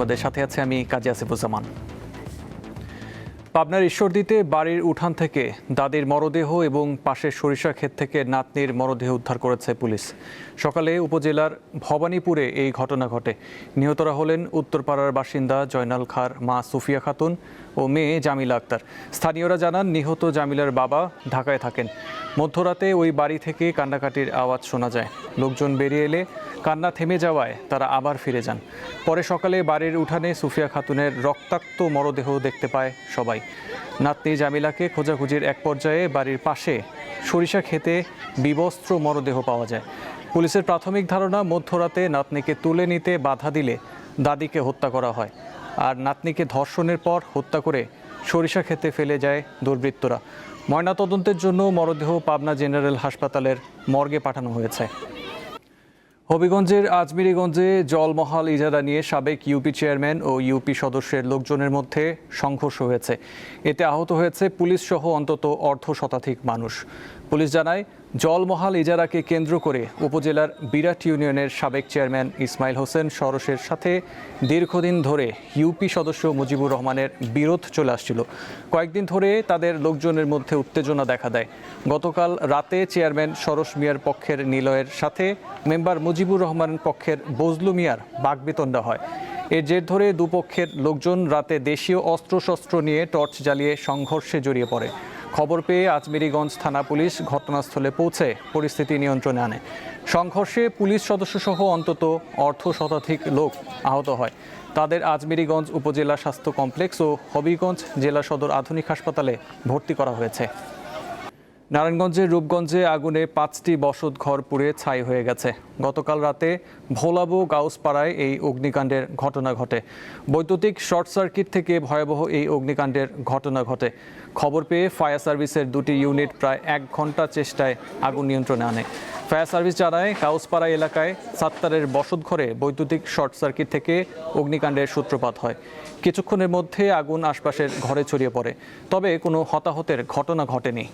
সংবাদের সাথে আছে আমি কাজী আসিফুজ্জামান। পাবনার ঈশ্বরদীতে বাড়ির উঠান থেকে দাদির মরদেহ এবং পাশের সরিষা ক্ষেত থেকে নাতনির মরদেহ উদ্ধার করেছে পুলিশ। সকালে উপজেলার ভবানীপুরে এই ঘটনা ঘটে। নিহতরা হলেন উত্তরপাড়ার বাসিন্দা জয়নাল খাঁর মা সুফিয়া খাতুন ও মেয়ে জামিলা আক্তার। স্থানীয়রা জানান, নিহত জামিলার বাবা ঢাকায় থাকেন। মধ্যরাতে ওই বাড়ি থেকে কান্নাকাটির আওয়াজ শোনা যায়। লোকজন বেরিয়ে এলে কান্না থেমে যাওয়ায় তারা আবার ফিরে যান। পরে সকালে বাড়ির উঠানে সুফিয়া খাতুনের রক্তাক্ত মরদেহ দেখতে পায় সবাই। নাতনি জামিলাকে খোঁজাখুঁজির এক পর্যায়ে বাড়ির পাশে সরিষা খেতে বিবস্ত্র মরদেহ পাওয়া যায়। পুলিশের প্রাথমিক ধারণা, মধ্যরাতে নাতনিকে তুলে নিতে বাধা দিলে দাদিকে হত্যা করা হয়, আর নাতনিকে ধর্ষণের পর হত্যা করে সরিষা খেতে ফেলে যায় দুর্বৃত্তরা। ময়নাতদন্তের জন্য মরদেহ পাবনা জেনারেল হাসপাতালের মর্গে পাঠানো হয়েছে। হবিগঞ্জের আজমিরিগঞ্জে জলমহাল ইজারা নিয়ে সাবেক ইউপি চেয়ারম্যান ও ইউপি সদস্যের লোকজনের মধ্যে সংঘর্ষ হয়েছে। এতে আহত হয়েছে পুলিশ সহ অন্তত অর্ধ শতাধিক মানুষ। পুলিশ জানায়, জলমহাল ইজারাকে কেন্দ্র করে উপজেলার বিরাট ইউনিয়নের সাবেক চেয়ারম্যান ইসমাইল হোসেন সরোসের সাথে দীর্ঘদিন ধরে ইউপি সদস্য মুজিবুর রহমানের বিরোধ চলে আসছিল। কয়েকদিন ধরে তাদের লোকজনের মধ্যে উত্তেজনা দেখা দেয়। গতকাল রাতে চেয়ারম্যান সরোস মিয়ার পক্ষের নিলয়ের সাথে মেম্বার মুজিবুর রহমানের পক্ষের বজলু মিয়ার বাকবিতণ্ডা হয়। এর জের ধরে দুপক্ষের লোকজন রাতে দেশীয় অস্ত্রশস্ত্র নিয়ে টর্চ জ্বালিয়ে সংঘর্ষে জড়িয়ে পড়ে। খবর পেয়ে আজমিরিগঞ্জ থানা পুলিশ ঘটনাস্থলে পৌঁছে পরিস্থিতি নিয়ন্ত্রণে আনে। সংঘর্ষে পুলিশ সদস্যসহ অন্তত অর্ধ শতাধিক লোক আহত হয়। তাদের আজমিরিগঞ্জ উপজেলা স্বাস্থ্য কমপ্লেক্স ও হবিগঞ্জ জেলা সদর আধুনিক হাসপাতালে ভর্তি করা হয়েছে। নারায়ণগঞ্জের রূপগঞ্জে আগুনে 5টি বসত ঘর পুড়ে ছাই হয়ে গেছে। গতকাল রাতে ভোলাবো গাউসপাড়ায় এই অগ্নিকাণ্ডের ঘটনা ঘটে। বৈদ্যুতিক শর্ট সার্কিট থেকে ভয়াবহ এই অগ্নিকাণ্ডের ঘটনা ঘটে। খবর পেয়ে ফায়ার সার্ভিসের 2টি ইউনিট প্রায় 1 ঘন্টা চেষ্টায় আগুন নিয়ন্ত্রণে আনে। ফায়ার সার্ভিস জানায়, গাউসপাড়া এলাকায় সাত্তারের বসতঘরে বৈদ্যুতিক শর্ট সার্কিট থেকে অগ্নিকাণ্ডের সূত্রপাত হয়। কিছুক্ষণের মধ্যে আগুন আশপাশের ঘরে ছড়িয়ে পড়ে, তবে কোনো হতাহতের ঘটনা ঘটেনি।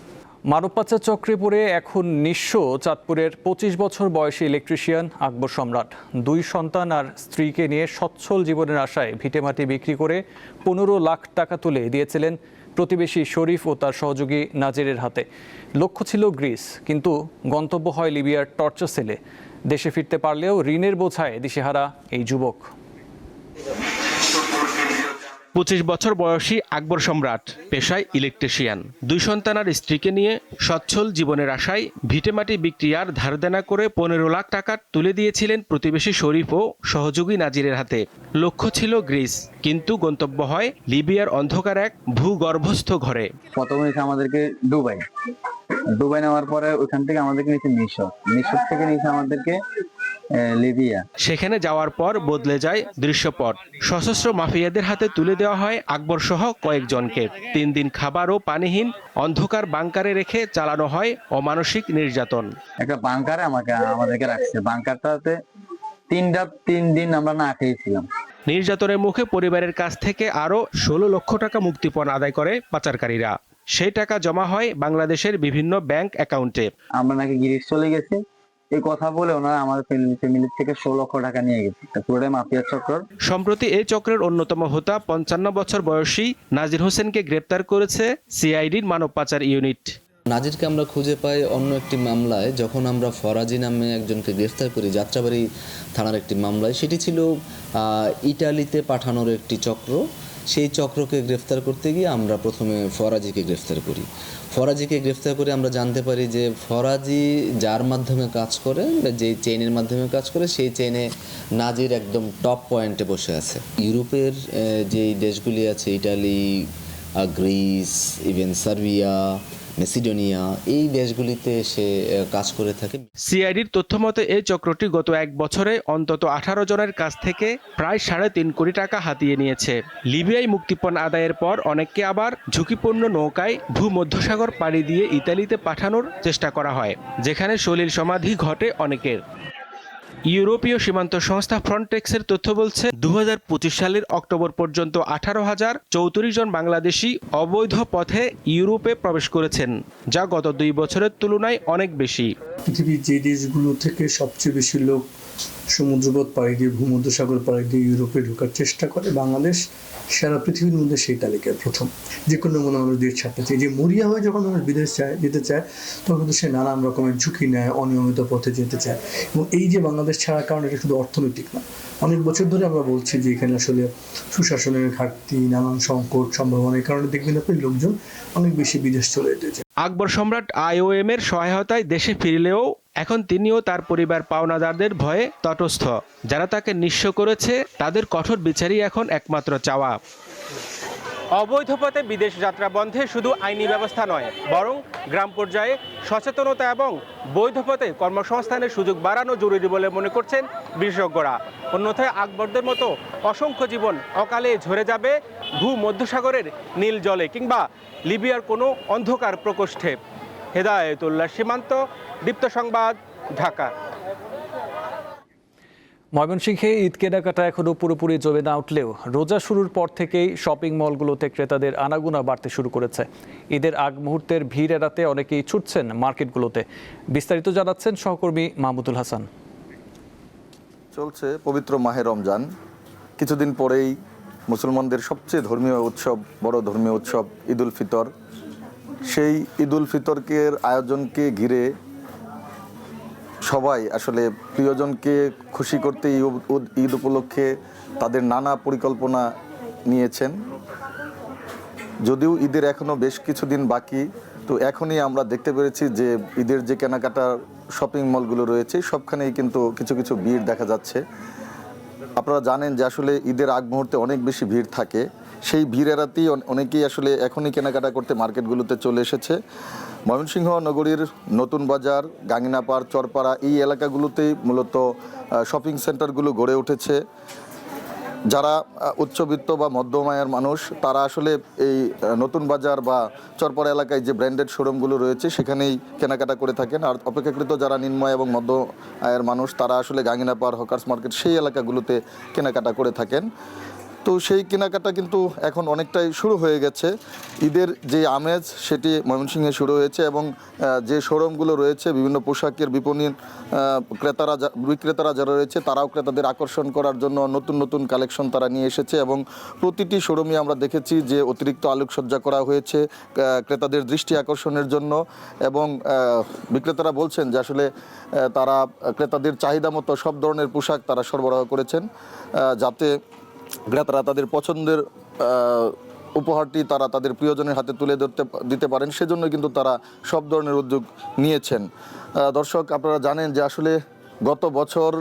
মানব পাচার চক্রে পড়ে এখন নিঃস্ব চাঁদপুরের 25 বছর বয়সী ইলেকট্রিশিয়ান আকবর সম্রাট। 2 সন্তান আর স্ত্রীকে নিয়ে সচ্ছল জীবনের আশায় ভিটেমাটি বিক্রি করে 15 লাখ টাকা তুলে দিয়েছিলেন প্রতিবেশী শরীফ ও তার সহযোগী নাজিরের হাতে। লক্ষ্য ছিল গ্রিস, কিন্তু গন্তব্য হয় লিবিয়ার টর্চার সেলে। দেশে ফিরতে পারলেও ঋণের বোঝায় দিশেহারা এই যুবক। 25 বছর বয়সী আকবর সম্রাট পেশায় ইলেকট্রিশিয়ান। 2 সন্তান আর স্ত্রীকে নিয়ে সচ্ছল জীবনের আশায় ভিটেমাটি বিক্রি আর ধার দেনা করে 15 লাখ টাকা তুলে দিয়েছিলেন প্রতিবেশী শরীফ ও সহযোগী নাজিরের হাতে। লক্ষ্য ছিল গ্রিস, কিন্তু গন্তব্য হয় লিবিয়ার অন্ধকার এক ভূগর্ভস্থ ঘরে। প্রথমে আমাদেরকে দুবাই নেওয়ার পরে ওখান থেকে আমাদেরকে নিচে মিশর থেকে নিচে আমাদেরকে লিবিয়া। সেখানে যাওয়ার পর বদলে যায় দৃশ্যপট। সশস্ত্র মাফিয়াদের হাতে তুলে দেওয়া হয় আকবর সহ কয়েকজনকে। 3 দিন খাবার ও পানিহীন অন্ধকার বাংকারে রেখে চালানো হয় অমানসিক নির্যাতন। একটা বাংকারে আমাদেরকে রাখছে। বাংকারটাতে 3 দিন আমরা না খেয়েছিলাম। নির্যাতনের মুখে পরিবারের কাছ থেকে আরও 16 লক্ষ টাকা মুক্তিপণ আদায় করে পাচারকারীরা। সেই টাকা জমা হয় বাংলাদেশের বিভিন্ন ব্যাংক অ্যাকাউন্টে। আমরা নাকি গ্রিস চলে গেছি এই কথা বলে ওনারা আমাদের ফ্যামিলি থেকে 16 লক্ষ টাকা নিয়ে গেছে। পুরোটাই মাফিয়া চক্র। সম্প্রতি এই চক্রের অন্যতম হোতা 55 বছর বয়সী নাজির হোসেনকে গ্রেপ্তার করেছে সিআইডির মানব পাচার ইউনিট। নাজিরকে আমরা খুঁজে পাই অন্য একটি মামলায়, যখন আমরা ফরাজি নামে একজনকে গ্রেফতার করি যাত্রাবাড়ি থানার একটি মামলায়। সেটি ছিল ইটালিতে পাঠানোর একটি চক্র। সেই চক্রকে গ্রেফতার করতে গিয়ে আমরা প্রথমে ফরাজিকে গ্রেফতার করি। ফরাজিকে গ্রেফতার করে আমরা জানতে পারি যে ফরাজি যার মাধ্যমে কাজ করে, যেই চেইনের মাধ্যমে কাজ করে, সেই চেইনে নাজির একদম টপ পয়েন্টে বসে আছে। ইউরোপের যেই দেশগুলি আছে, Italy, Greece, even Serbia, Macedonia, এই দেশগুলিতে সে কাজ করে থাকে। সিআইডির তথ্য মতে এই চক্রটি গত 1 বছরে অন্তত 18 জনের কাছ থেকে প্রায় 3.5 কোটি টাকা হাতিয়ে নিয়েছে। লিবিয়ায় মুক্তিপণ আদায়ের পর অনেককে আবার ঝুঁকিপূর্ণ নৌকায় ভূমধ্যসাগর পাড়ি দিয়ে ইতালিতে পাঠানোর চেষ্টা করা হয়, যেখানে সলিল সমাধি ঘটে অনেকের। ইউরোপীয় সীমান্ত সংস্থা ফ্রন্টেক্সের তথ্য বলছে 2025 সালের অক্টোবর পর্যন্ত 18,034 জন বাংলাদেশি অবৈধ পথে ইউরোপে প্রবেশ করেছেন, যা গত 2 বছরের তুলনায় অনেক বেশি। পৃথিবীর যে দেশগুলো থেকে সবচেয়ে বেশি লোক সমুদ্রপথ পাড়ি দিয়ে ভূমধ্যসাগর পাড়ি দিয়ে ইউরোপে ঢোকার চেষ্টা করে, বাংলাদেশ সারা পৃথিবীর মধ্যে সেই তালিকায় প্রথম। যে কোনো মনে মানুষ দেশ ছাড়তে চায়, যে মরিয়া হয়ে যখন মানুষ বিদেশ যেতে চায় তখন কিন্তু সে নানান রকমের ঝুঁকি নেয়, অনিয়মিত পথে যেতে চায়। এবং এই যে বাংলাদেশ ছাড়ার কারণ, এটা শুধু অর্থনৈতিক না, অনেক বছর ধরে আমরা বলছি যে এখানে আসলে সুশাসনের ঘাটতি, নানান সংকট সম্ভাবনার কারণে দেখবেন আপনি লোকজন অনেক বেশি বিদেশ চলে যেতে চায়। আকবর সম্রাট IOM এর সহায়তায় দেশে ফিরলেও এখন তিনিও তার পরিবার পাওনাদারদের ভয়ে তটস্থ। যারা তাকে নিঃস্ব করেছে তাদের কঠোর বিচারই এখন একমাত্র চাওয়া। অবৈধ পথে বিদেশ যাত্রা বন্ধে শুধু আইনি ব্যবস্থা নয়, বরং গ্রাম পর্যায়ে সচেতনতা এবং বৈধ পথে কর্মসংস্থানের সুযোগ বাড়ানো জরুরি বলে মনে করছেন বিশেষজ্ঞরা। অন্যথায় আকবরদের মতো অসংখ্য জীবন অকালে ঝরে যাবে ভূমধ্যসাগরের নীল জলে কিংবা লিবিয়ার কোনো অন্ধকার প্রকোষ্ঠে। হেদায়েতুল্লাহ সীমান্ত, দীপ্ত সংবাদ, ঢাকা। ময়মনসিংহে ঈদ কেনাকাটা এখনও পুরোপুরি জমে না উঠলেও রোজা শুরুর পর থেকেই শপিং মলগুলোতে ক্রেতাদের আনাগোনা বাড়তে শুরু করেছে। ঈদের আগ মুহূর্তের ভিড় এড়াতে অনেকেই ছুটছেন মার্কেটগুলোতে। বিস্তারিত জানাচ্ছেন সহকর্মী মাহমুদুল হাসান। চলছে পবিত্র মাহে রমজান। কিছুদিন পরেই মুসলমানদের সবচেয়ে ধর্মীয় উৎসব, বড় ধর্মীয় উৎসব ঈদ উল ফিতর। সেই ঈদ উল ফিতরকে আয়োজনকে ঘিরে সবাই আসলে প্রিয়জনকে খুশি করতে ঈদ উপলক্ষে তাদের নানা পরিকল্পনা নিয়েছেন। যদিও ঈদের এখনও বেশ কিছুদিন বাকি, তো এখনই আমরা দেখতে পেরেছি যে ঈদের যে কেনাকাটার শপিং মলগুলো রয়েছে সবখানেই কিন্তু কিছু কিছু ভিড় দেখা যাচ্ছে। আপনারা জানেন যে আসলে ঈদের আগ মুহূর্তে অনেক বেশি ভিড় থাকে। সেই ভিড় এড়াতেই অনেকেই আসলে এখনই কেনাকাটা করতে মার্কেটগুলোতে চলে এসেছে। ময়মনসিংহ নগরীর নতুন বাজার, গাঙ্গিনাপাড়, চরপাড়া এই এলাকাগুলোতেই মূলত শপিং সেন্টারগুলো গড়ে উঠেছে। যারা উচ্চবিত্ত বা মধ্যম আয়ের মানুষ তারা আসলে এই নতুন বাজার বা চরপাড়া এলাকায় যে ব্র্যান্ডেড শোরুমগুলো রয়েছে সেখানেই কেনাকাটা করে থাকেন। আর অপেক্ষাকৃত যারা নিম্ন এবং মধ্য আয়ের মানুষ তারা আসলে গাঙ্গিনাপাড়, হকার্স মার্কেট সেই এলাকাগুলোতে কেনাকাটা করে থাকেন। তো সেই কেনাকাটা কিন্তু এখন অনেকটাই শুরু হয়ে গেছে। ঈদের যে আমেজ সেটি ময়মনসিংহে শুরু হয়েছে এবং যে শোরুমগুলো রয়েছে বিভিন্ন পোশাকের বিপণীর বিক্রেতারা যারা রয়েছে তারাও ক্রেতাদের আকর্ষণ করার জন্য নতুন নতুন কালেকশন তারা নিয়ে এসেছে এবং প্রতিটি শোরুমে আমরা দেখেছি যে অতিরিক্ত আলোকসজ্জা করা হয়েছে ক্রেতাদের দৃষ্টি আকর্ষণের জন্য। এবং বিক্রেতারা বলছেন যে আসলে তারা ক্রেতাদের চাহিদা মতো সব ধরনের পোশাক তারা সরবরাহ করেছেন যাতে ক্রেতারা তাদের পছন্দের উপহারটি তারা তাদের প্রিয়জনের হাতে তুলে দিতে পারেন, সেজন্য কিন্তু তারা সব ধরনের উদ্যোগ নিয়েছেন। দর্শক, আপনারা জানেন যে আসলে গত বছর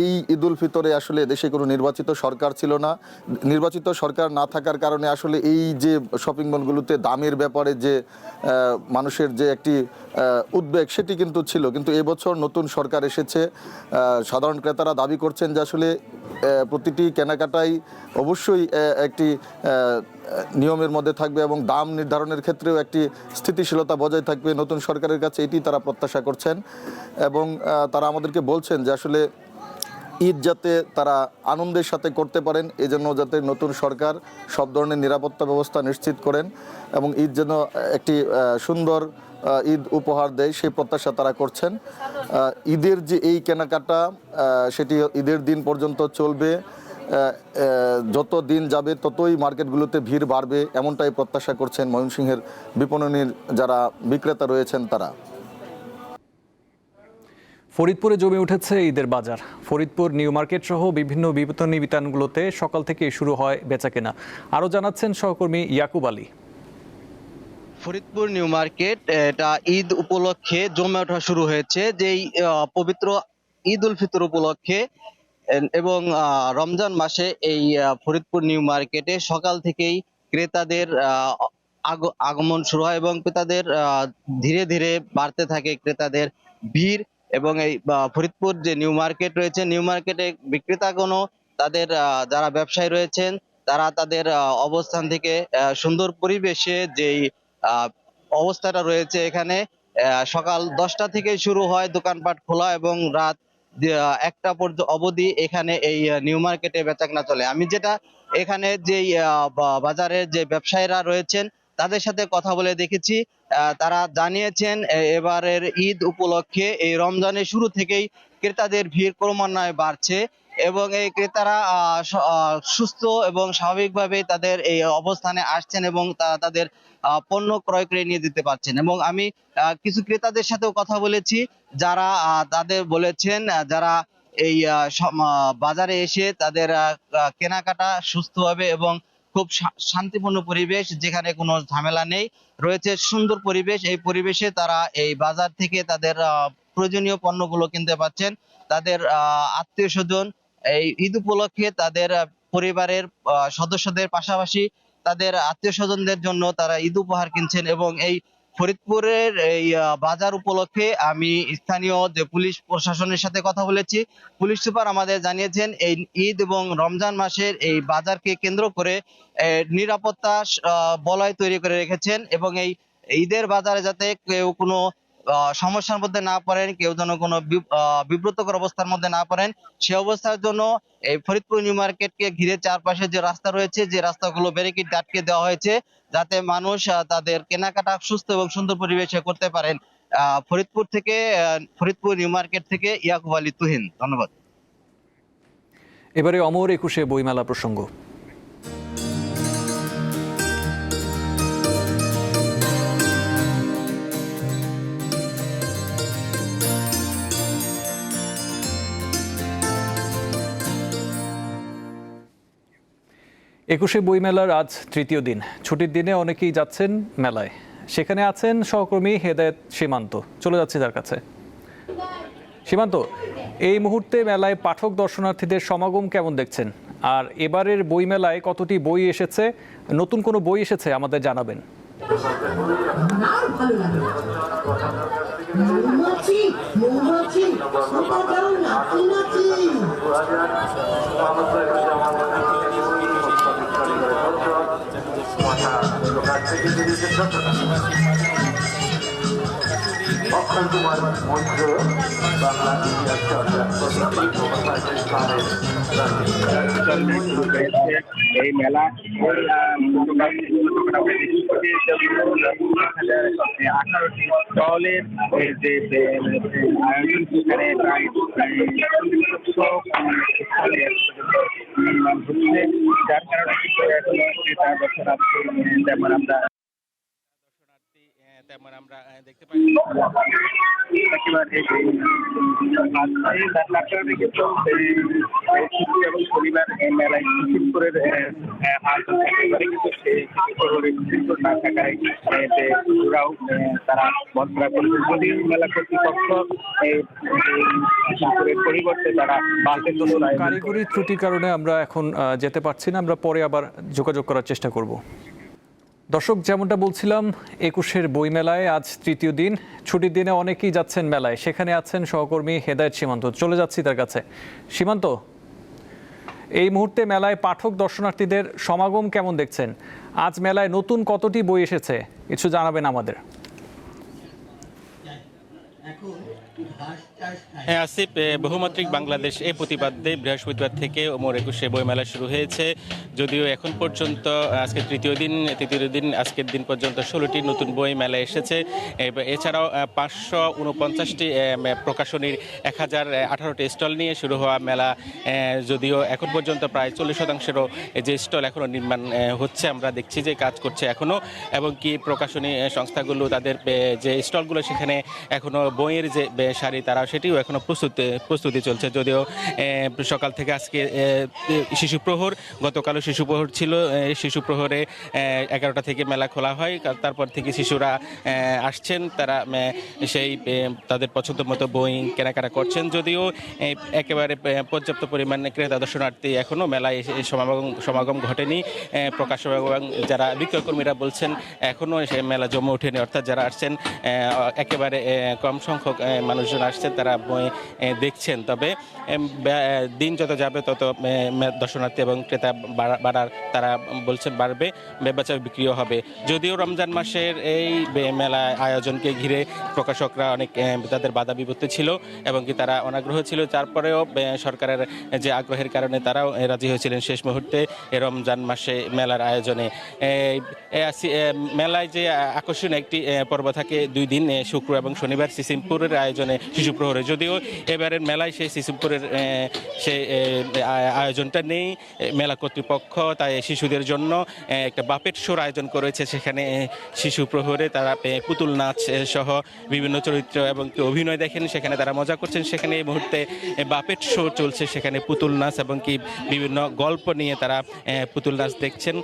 এই ঈদ উল ফিতরে আসলে দেশে কোনো নির্বাচিত সরকার ছিল না। নির্বাচিত সরকার না থাকার কারণে আসলে এই যে শপিং মলগুলোতে দামের ব্যাপারে যে মানুষের যে একটি উদ্বেগ সেটি কিন্তু ছিল, কিন্তু এবছর নতুন সরকার এসেছে। সাধারণ ক্রেতারা দাবি করছেন যে আসলে প্রতিটি কেনাকাটাই অবশ্যই একটি নিয়মের মধ্যে থাকবে এবং দাম নির্ধারণের ক্ষেত্রেও একটি স্থিতিশীলতা বজায় থাকবে। নতুন সরকারের কাছে এটি তারা প্রত্যাশা করছেন এবং তারা আমাদেরকে বলছেন যে আসলে ঈদ যাতে তারা আনন্দের সাথে করতে পারেন এজন্য যাতে নতুন সরকার সব ধরনের নিরাপত্তা ব্যবস্থা নিশ্চিত করেন এবং ঈদ যেন একটি সুন্দর ঈদ উপহার দেয় সেই প্রত্যাশা তারা করছেন। ঈদের যে এই কেনাকাটা সেটি ঈদের দিন পর্যন্ত চলবে। যত দিন যাবে ততই মার্কেটগুলোতে ভিড় বাড়বে এমনটাই প্রত্যাশা করছেন ময়মনসিংহের বিপণনের যারা বিক্রেতা রয়েছেন তারা। ফরিদপুরে জমে উঠেছে ঈদের বাজার। ফরিদপুর নিউ মার্কেট সহ বিভিন্ন বিপণী বিতানগুলোতে সকাল থেকে শুরু হয় বেচাকেনা। আরও জানাচ্ছেন সহকর্মী ইয়াকুব আলী। ফরিদপুর নিউ মার্কেট এটা ঈদ উপলক্ষে জমে ওঠা শুরু হয়েছে, যেই পবিত্র ঈদ উল ফিতর উপলক্ষে এবং রমজান মাসে এই ফরিদপুর নিউ মার্কেটে সকাল থেকেই ক্রেতাদের আগমন শুরু হয় এবং ক্রেতাদের ধীরে ধীরে বাড়তে থাকে ক্রেতাদের ভিড়। এবং এই ফরিদপুর যে নিউ মার্কেট রয়েছে, নিউ মার্কেটে বিক্রেতাগণও তাদের যারা ব্যবসায়ী রয়েছেন তারা তাদের অবস্থান থেকে সুন্দর পরিবেশে যেই অবস্থাটা রয়েছে এখানে সকাল 10টা থেকে শুরু হয় দোকানপাট খোলা এবং রাত 1টা পর্যন্ত অবধি এখানে এই নিউ মার্কেটে বেচাকেনা চলে। আমি যেটা এখানে যেই বাজারের যে ব্যবসায়ীরা রয়েছেন তাদের সাথে কথা বলে দেখেছি, তারা জানিয়েছেন এবারের ঈদ উপলক্ষে এই রমজানের শুরু থেকেই ক্রেতাদের ভিড় ক্রমান্বয়ে বাড়ছে এবং এই ক্রেতারা সুস্থ এবং স্বাভাবিকভাবে তাদের এই অবস্থানে আসছেন এবং তাদের পণ্য ক্রয় করে নিয়ে যেতে পারছেন। এবং আমি কিছু ক্রেতাদের সাথেও কথা বলেছি, যারা তাদের বলেছেন যারা এই বাজারে এসে তাদের কেনাকাটা সুস্থভাবে এবং খুব শান্তিপূর্ণ পরিবেশ, যেখানে কোনো ঝামেলা নেই, রয়েছে সুন্দর পরিবেশ, এই পরিবেশে তারা এই বাজার থেকে তাদের প্রয়োজনীয় পণ্যগুলো কিনতে পাচ্ছেন। তাদের আত্মীয় স্বজন এই ঈদ উপলক্ষে তাদের পরিবারের সদস্যদের পাশাপাশি তাদের আত্মীয় স্বজনদের জন্য তারা ঈদ উপহার কিনছেন। এবং এই ফরিদপুরের এই বাজার উপলক্ষে আমি স্থানীয় যে পুলিশ প্রশাসনের সাথে কথা বলেছি, পুলিশ সুপার আমাদের জানিয়েছেন এই ঈদ এবং রমজান মাসের এই বাজারকে কেন্দ্র করে নিরাপত্তা বলয় তৈরি করে রেখেছেন এবং এই ঈদের বাজারে যাতে কেউ কোনো সমস্যার মধ্যে না পড়েন, কেউ যেন কোনো বিব্রতকর অবস্থার মধ্যে না পড়েন, সে অবস্থার জন্য এই ফরিদপুর নিউ মার্কেটকে ঘিরে চারপাশে যে রাস্তা রয়েছে, যে রাস্তাগুলো ব্যারিকেড আটকে দেওয়া হয়েছে, যাতে মানুষ তাদের কেনাকাটা সুস্থ এবং সুন্দর পরিবেশে করতে পারেন। ফরিদপুর নিউ মার্কেট থেকে ইয়াকুব আলী তুহিন, ধন্যবাদ। এবারে অমর একুশে বইমেলা প্রসঙ্গ। একুশে বইমেলার আজ তৃতীয় দিন। ছুটির দিনে অনেকেই যাচ্ছেন মেলায়। সেখানে আছেন সহকর্মী হেদায়েত সীমান্ত। চলে যাচ্ছি তার কাছে। সীমান্ত, এই মুহূর্তে মেলায় পাঠক দর্শনার্থীদের সমাগম কেমন দেখছেন? আর এবারের বইমেলায় কতটি বই এসেছে, নতুন কোনো বই এসেছে আমাদের জানাবেন। এই মেলা 18টি স্টলের যে আয়োজন, সেখানে প্রায় হচ্ছে, যার কারণে এখনো ক্রেতা দর্শনার্থী তেমন আমরা দেখতে পাই। এবং শনিবার মেলায় করে না থাকায় ওরাও তারা বন্ধরা করেছে। যদিও মেলা কর্তৃপক্ষ পরিবর্তে তারা কারিগরি ত্রুটির কারণে আমরা এখন যেতে পারছি না, আমরা পরে আবার যোগাযোগ করার চেষ্টা করব। দর্শক, যেমনটা বলছিলাম, একুশের বইমেলায় আজ তৃতীয় দিন। ছুটির দিনে অনেকেই যাচ্ছেন মেলায়। সেখানে আছেন সহকর্মী হেদায়েত সীমান্ত। চলে যাচ্ছি তার কাছে। সীমান্ত, এই মুহূর্তে মেলায় পাঠক দর্শনার্থীদের সমাগম কেমন দেখছেন? আজ মেলায় নতুন কতটি বই এসেছে কিছু জানাবেন আমাদের। হ্যাঁ আসিফ, বহুমাত্রিক বাংলাদেশ এই প্রতিবাদে বৃহস্পতিবার থেকে অমর একুশে বইমেলা শুরু হয়েছে। যদিও এখন পর্যন্ত আজকে তৃতীয় দিন আজকের দিন পর্যন্ত 16টি নতুন বই মেলায় এসেছে। এছাড়াও 549টি প্রকাশনীর 1018টি স্টল নিয়ে শুরু হওয়া মেলা, যদিও এখন পর্যন্ত প্রায় 40%-এরও যে স্টল এখনও নির্মাণ হচ্ছে, আমরা দেখছি যে কাজ করছে এখনও, এবং কি প্রকাশনী সংস্থাগুলো তাদের যে স্টলগুলো সেখানে এখনও বইয়ের যে সারি তারা সেটিও এখনও প্রস্তুতি চলছে। যদিও সকাল থেকে আজকে শিশু প্রহর, গতকালও শিশু প্রহর ছিল। শিশু প্রহরে 11টা থেকে মেলা খোলা হয়। তারপর থেকে শিশুরা আসছেন, তারা সেই তাদের পছন্দ মতো বই কেনাকাটা করছেন। যদিও একেবারে পর্যাপ্ত পরিমাণে ক্রেতা দর্শনার্থী এখনও মেলায় সমাগম ঘটেনি। প্রকাশক এবং যারা বিক্রয়কর্মীরা বলছেন এখনও সে মেলা জমে ওঠেনি, অর্থাৎ যারা আসছেন একেবারে কম সংখ্যক মানুষজন আসছেন, তারা বই দেখছেন। তবে দিন যত যাবে তত দর্শনার্থী এবং ক্রেতা তারা বলছেন বাড়বে, বেচা বিক্রিও হবে। যদিও রমজান মাসের এই মেলা আয়োজনকে ঘিরে প্রকাশকরা অনেক তাদের বাধা বিপত্তি ছিল এবং কি তারা অনাগ্রহ ছিল, তারপরেও সরকারের যে আগ্রহের কারণে তারাও রাজি হয়েছিলেন শেষ মুহূর্তে রমজান মাসে মেলার আয়োজনে। মেলায় যে আকর্ষণীয় একটি পর্ব থাকে 2 দিন, শুক্র এবং শনিবার সিসিমপুরের আয়োজনে আয়োজনে শিশু প্রহরে। যদিও এবারের মেলায় সেই শিশুপুরের সেই আয়োজনটা নেই, মেলা কর্তৃপক্ষ তাই শিশুদের জন্য একটা বাপেট শোর আয়োজন করেছে। সেখানে শিশু প্রহরে তারা পুতুল নাচ সহ বিভিন্ন চরিত্র এবং অভিনয় দেখেন, সেখানে তারা মজা করছেন। সেখানে এই মুহূর্তে বাপেট শো চলছে, সেখানে পুতুল নাচ এবং কি বিভিন্ন গল্প নিয়ে তারা পুতুল নাচ দেখছেন।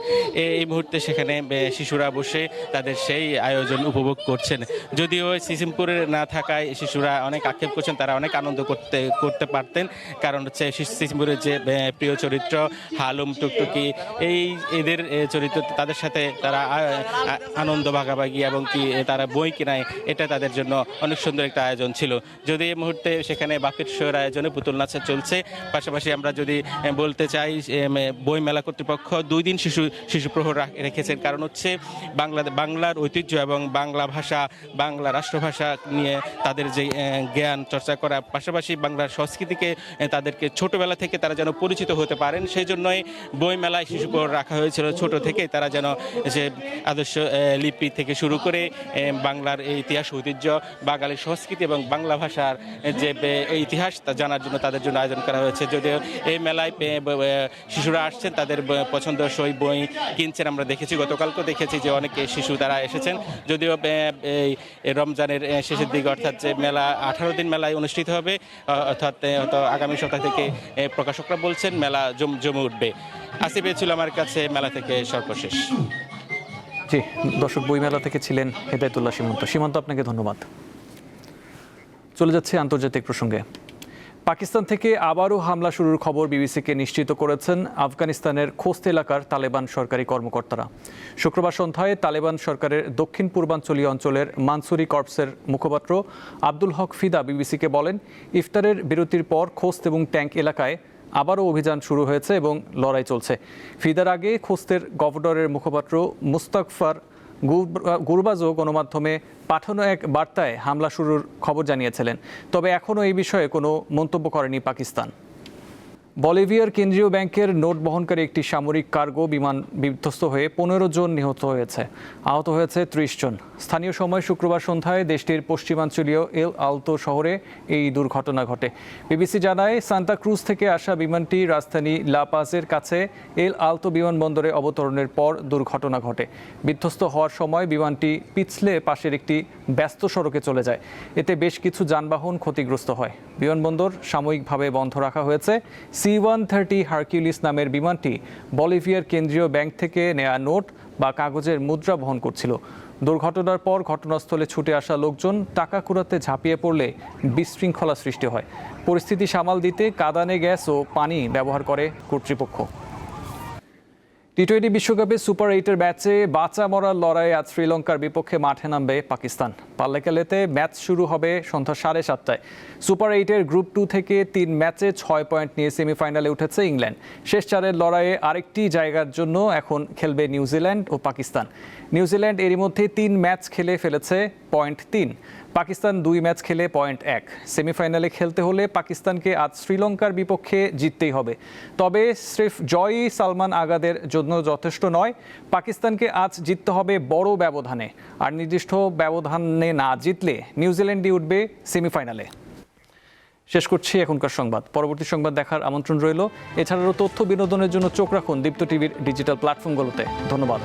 এই মুহূর্তে সেখানে শিশুরা বসে তাদের সেই আয়োজন উপভোগ করছেন। যদিও সিসিমপুরে না থাকায় শিশুরা অনেক আক্ষেপ করছেন, তারা অনেক আনন্দ করতে পারতেন, কারণ হচ্ছে সিসিমপুরের যে প্রিয় চরিত্র হালুম, টুকটুকি, এদের চরিত্র তাদের সাথে তারা আনন্দ ভাগাভাগি এবং কি তারা বই কেনায়, এটা তাদের জন্য অনেক সুন্দর একটা আয়োজন ছিল। যদি এই মুহূর্তে সেখানে বাপেট শোর আয়োজনে পুতুল নাচ চলছে। পাশাপাশি আমরা যদি বলতে চাই, বই মেলা কর্তৃপক্ষ 2 দিন শিশু প্রহর রেখেছেন, কারণ হচ্ছে বাংলার ঐতিহ্য এবং বাংলা ভাষা, বাংলা রাষ্ট্রভাষা নিয়ে তাদের যে জ্ঞান চর্চা করা, পাশাপাশি বাংলার সংস্কৃতিকে তাদেরকে ছোটবেলা থেকে তারা যেন পরিচিত হতে পারেন, সেই জন্যই বই মেলায় শিশু প্রহর রাখা হয়েছিল। ছোট থেকে তারা যেন যে আদর্শ লিপি থেকে শুরু করে বাংলার এই ইতিহাস, ঐতিহ্য, বাঙালি সংস্কৃতি এবং বাংলা ভাষার যে ইতিহাস তা জানার জন্য তাদের জন্য আয়োজন করা হয়েছে। যদিও এই মেলায় শিশুরা আসছেন, তাদের পছন্দসই বই কিনছেন। আমরা দেখেছি, গতকালকেও দেখেছি যে অনেক শিশু তারা এসেছেন। যদিও এই রমজানের শেষের দিকে, অর্থাৎ যে মেলা 18 দিন মেলায় অনুষ্ঠিত হবে, অর্থাৎ আগামী সপ্তাহ থেকে প্রকাশকরা বলছেন মেলা জমে উঠবে। আসিফ ছিল আমার কাছে মেলা থেকে সর্বশেষ। জি দর্শক, বইমেলা থেকে ছিলেন হেদায়েতুল্লাহ সীমান্ত, আপনাকে ধন্যবাদ। চলে যাচ্ছে আন্তর্জাতিক প্রসঙ্গে। পাকিস্তান থেকে আবারও হামলা শুরুর খবর বিবিসিকে নিশ্চিত করেছেন আফগানিস্তানের খোস্ত এলাকার তালেবান সরকারি কর্মকর্তারা। শুক্রবার সন্ধ্যায় তালেবান সরকারের দক্ষিণ পূর্বাঞ্চলীয় অঞ্চলের মানসুরি কর্পসের মুখপাত্র আব্দুল হক ফিদা বিবিসিকে বলেন, ইফতারের বিরতির পর খোস্ত এবং ট্যাঙ্ক এলাকায় আবারও অভিযান শুরু হয়েছে এবং লড়াই চলছে। ফিদার আগে খোস্তের গভর্নরের মুখপাত্র মুস্তাকফার গুরবাজও গণমাধ্যমে পাঠানো এক বার্তায় হামলা শুরুর খবর জানিয়েছিলেন। তবে এখনও এই বিষয়ে কোনো মন্তব্য করেনি পাকিস্তান। বলিভিয়ার কেন্দ্রীয় ব্যাংকের নোট বহনকারী একটি সামরিক কার্গো বিমান বিধ্বস্ত হয়ে 15 জন নিহত হয়েছে, আহত হয়েছে 30 জন। স্থানীয় সময় শুক্রবার সন্ধ্যায় দেশটির পশ্চিমাঞ্চলীয় এল আলতো শহরে এই দুর্ঘটনা ঘটে। বিবিসি জানায়, সান্তা ক্রুজ থেকে আসা বিমানটি রাজধানী লা পাজের কাছে এল আলতো বিমানবন্দরে অবতরণের পর দুর্ঘটনা ঘটে। বিধ্বস্ত হওয়ার সময় বিমানটি পিছলে পাশের একটি ব্যস্ত সড়কে চলে যায়। এতে বেশ কিছু যানবাহন ক্ষতিগ্রস্ত হয়। বিমানবন্দর সাময়িকভাবে বন্ধ রাখা হয়েছে। C-130 হারকিউলিস নামের বিমানটি বলিভিয়ার কেন্দ্রীয় ব্যাংক থেকে নেয়া নোট বা কাগজের মুদ্রা বহন করছিল। দুর্ঘটনার পর ঘটনাস্থলে ছুটে আসা লোকজন টাকা কুড়াতে ঝাঁপিয়ে পড়লে বিশৃঙ্খলা সৃষ্টি হয়। পরিস্থিতি সামাল দিতে কাঁদানে গ্যাস ও পানি ব্যবহার করে কর্তৃপক্ষ। টি-20 বিশ্বকাপে সুপার 8-এর ম্যাচে বাঁচা মরার লড়াইয়ে আজ শ্রীলঙ্কার বিপক্ষে মাঠে নামবে পাকিস্তান। পাল্লেকেলেতে ম্যাচ শুরু হবে সন্ধ্যা 7:30টায়। সুপার 8-এর গ্রুপ 2 থেকে 3 ম্যাচে 6 পয়েন্ট নিয়ে সেমিফাইনালে উঠেছে ইংল্যান্ড। শেষ 4-এর লড়াইয়ে আরেকটি জায়গার জন্য এখন খেলবে নিউজিল্যান্ড ও পাকিস্তান। নিউজিল্যান্ড এরই মধ্যে 3 ম্যাচ খেলে ফেলেছে, পয়েন্ট 3। পাকিস্তান 2 ম্যাচ খেলে পয়েন্ট 1। সেমিফাইনালে খেলতে হলে পাকিস্তানকে আজ শ্রীলঙ্কার বিপক্ষে জিততেই হবে। তবে স্রেফ জয়ই সালমান আগাদের জন্য যথেষ্ট নয়। পাকিস্তানকে আজ জিততে হবে বড় ব্যবধানে, আর নির্দিষ্ট ব্যবধানে না জিতলে নিউজিল্যান্ডই উঠবে সেমিফাইনালে। শেষ করছি এখনকার সংবাদ। পরবর্তী সংবাদ দেখার আমন্ত্রণ রইল। এছাড়াও তথ্য বিনোদনের জন্য চোখ রাখুন দীপ্ত টিভির ডিজিটাল প্ল্যাটফর্মগুলোতে। ধন্যবাদ।